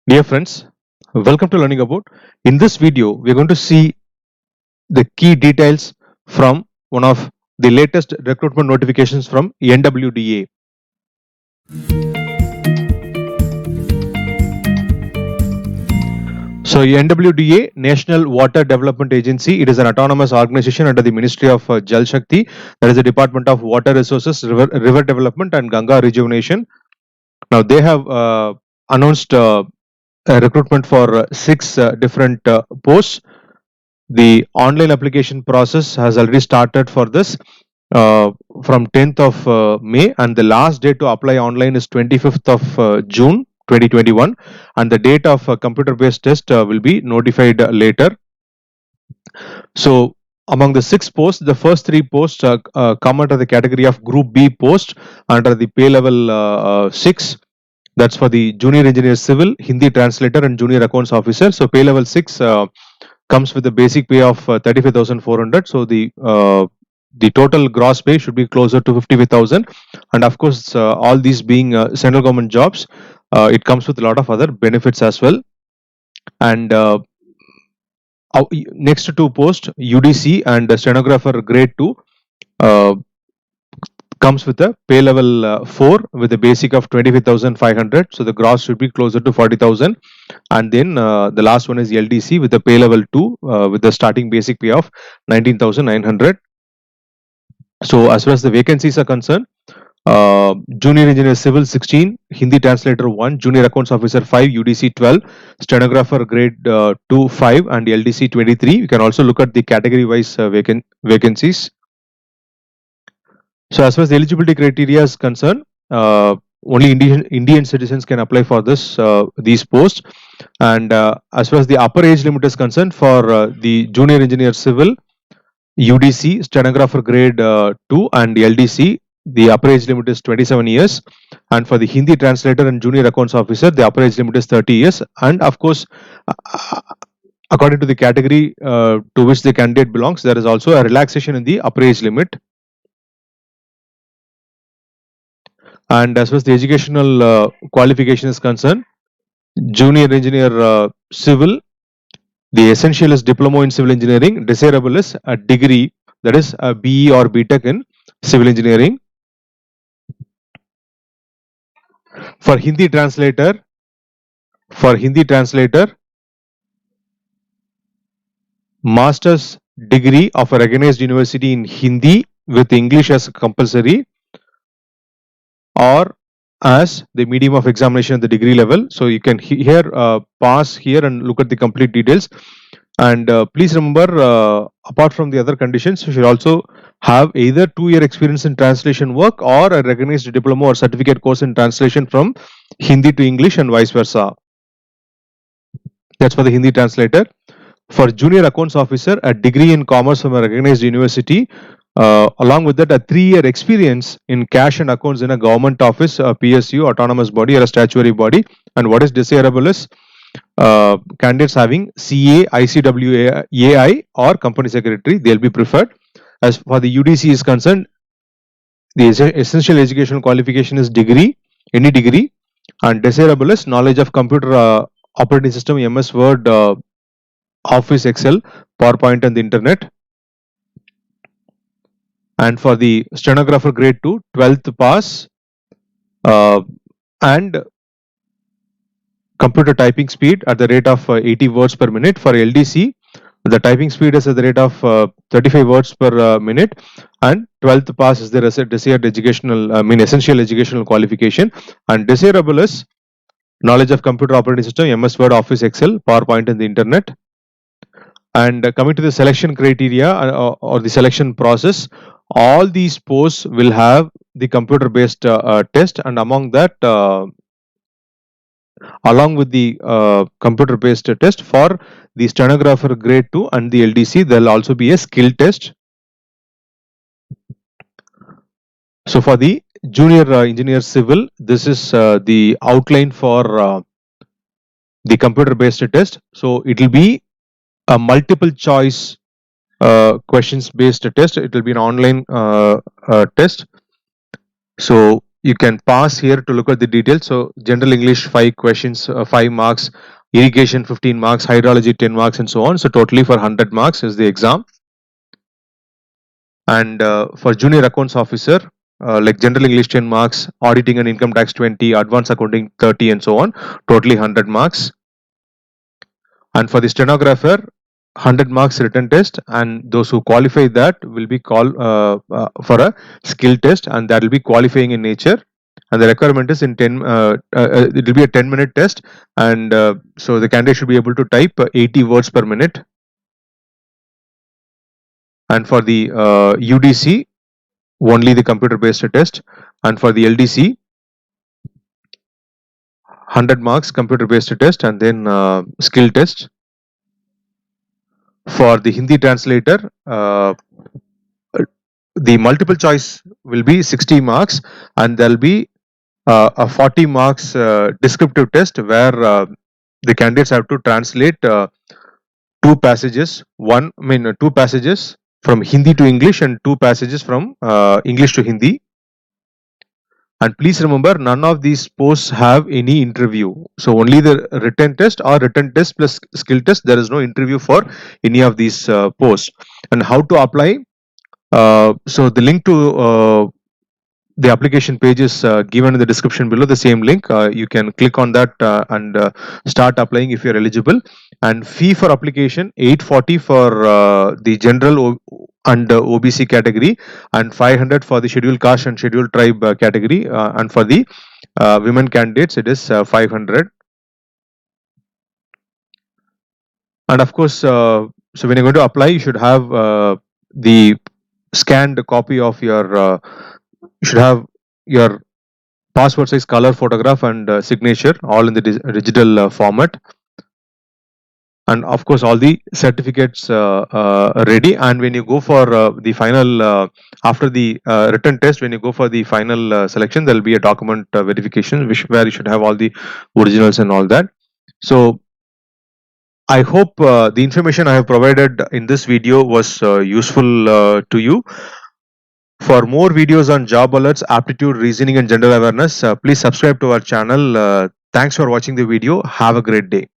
Dear friends, welcome to Learning About. In this video, we are going to see the key details from one of the latest recruitment notifications from NWDA. So, NWDA, National Water Development Agency, it is an autonomous organization under the Ministry of Jal Shakti, that is the Department of Water Resources, River Development and Ganga Rejuvenation. Now, they have announced a recruitment for six different posts. The online application process has already started for this uh, from 10th of May, and the last date to apply online is 25th of June 2021, and the date of computer based test will be notified later. So among the six posts, the first three posts come under the category of Group B post under the pay level 6. That's for the junior engineer civil, Hindi translator, and junior accounts officer. So pay level 6 comes with a basic pay of 35,400. So the total gross pay should be closer to 55,000. And of course, all these being central government jobs, it comes with a lot of other benefits as well. And next two posts, UDC and stenographer grade 2, uh, comes with a pay level 4 with a basic of 25,500. So the gross should be closer to 40,000. And then the last one is LDC with a pay level 2 with the starting basic pay of 19,900. So as far as the vacancies are concerned, junior engineer civil 16, Hindi translator 1, junior accounts officer 5, UDC 12, stenographer grade 2 5, and LDC 23. You can also look at the category wise vacancies. So as far as the eligibility criteria is concerned, only Indian citizens can apply for these posts. And as far as the upper age limit is concerned, for the junior engineer civil, UDC, stenographer grade 2, and LDC, the upper age limit is 27 years. And for the Hindi translator and junior accounts officer, the upper age limit is 30 years. And of course, according to the category to which the candidate belongs, there is also a relaxation in the upper age limit. And as far as the educational qualification is concerned, junior engineer civil, the essential is diploma in civil engineering, desirable is a degree, that is a BE or BTech in civil engineering. For Hindi translator, master's degree of a recognized university in Hindi with English as compulsory, or as the medium of examination at the degree level. So you can here pass here and look at the complete details. And please remember, apart from the other conditions, you should also have either 2-year experience in translation work or a recognized diploma or certificate course in translation from Hindi to English and vice versa. That's for the Hindi translator. For junior accounts officer, a degree in commerce from a recognized university, along with that, a 3-year experience in cash and accounts in a government office, a PSU, autonomous body, or a statutory body. And what is desirable is candidates having CA, ICWAI, or company secretary, they'll be preferred. As for the UDC is concerned, the essential educational qualification is degree, any degree, and desirable is knowledge of computer operating system, MS Word, Office, Excel, PowerPoint, and the internet. And for the stenographer grade 2, 12th pass and computer typing speed at the rate of 80 words per minute. For LDC, the typing speed is at the rate of 35 words per minute, and 12th pass is the desired educational, essential educational qualification. And desirable is knowledge of computer operating system, MS Word, Office, Excel, PowerPoint, and the internet. And coming to the selection criteria or the selection process, all these posts will have the computer based test, and among that, along with the computer based test for the stenographer grade 2 and the LDC, there will also be a skill test. So for the junior engineer civil, this is the outline for the computer based test. So it will be a multiple choice questions based test. It will be an online test. So you can pause here to look at the details. So general English 5 questions, 5 marks, irrigation 15 marks, hydrology 10 marks, and so on. So totally for 100 marks is the exam. And for junior accounts officer, like general English 10 marks, auditing and income tax 20, advanced accounting 30, and so on, totally 100 marks. And for the stenographer, 100 marks written test, and those who qualify that will be called for a skill test, and that will be qualifying in nature. And the requirement is in 10, it will be a 10-minute test, and so the candidate should be able to type 80 words per minute. And for the UDC, only the computer based test, and for the LDC, 100 marks computer based test, and then skill test. For the Hindi translator, the multiple choice will be 60 marks, and there will be a 40 marks descriptive test where the candidates have to translate two passages from Hindi to English and two passages from English to Hindi. And please remember, none of these posts have any interview. So only the written test or written test plus skill test. There is no interview for any of these posts. And how to apply? So the link to the application page is given in the description below, the same link. You can click on that and start applying if you're eligible. And fee for application 840 for the general and OBC category, and 500 for the scheduled caste and scheduled tribe category, and for the women candidates it is 500. And of course, so when you're going to apply, you should have the scanned copy of your you should have your passport size color photograph and signature all in the digital format, and of course all the certificates ready. And when you go for the final after the written test, when you go for the final selection, there will be a document verification where you should have all the originals and all that. So I hope the information I have provided in this video was useful to you. For more videos on job alerts, aptitude, reasoning, and general awareness, please subscribe to our channel. Thanks for watching the video. Have a great day.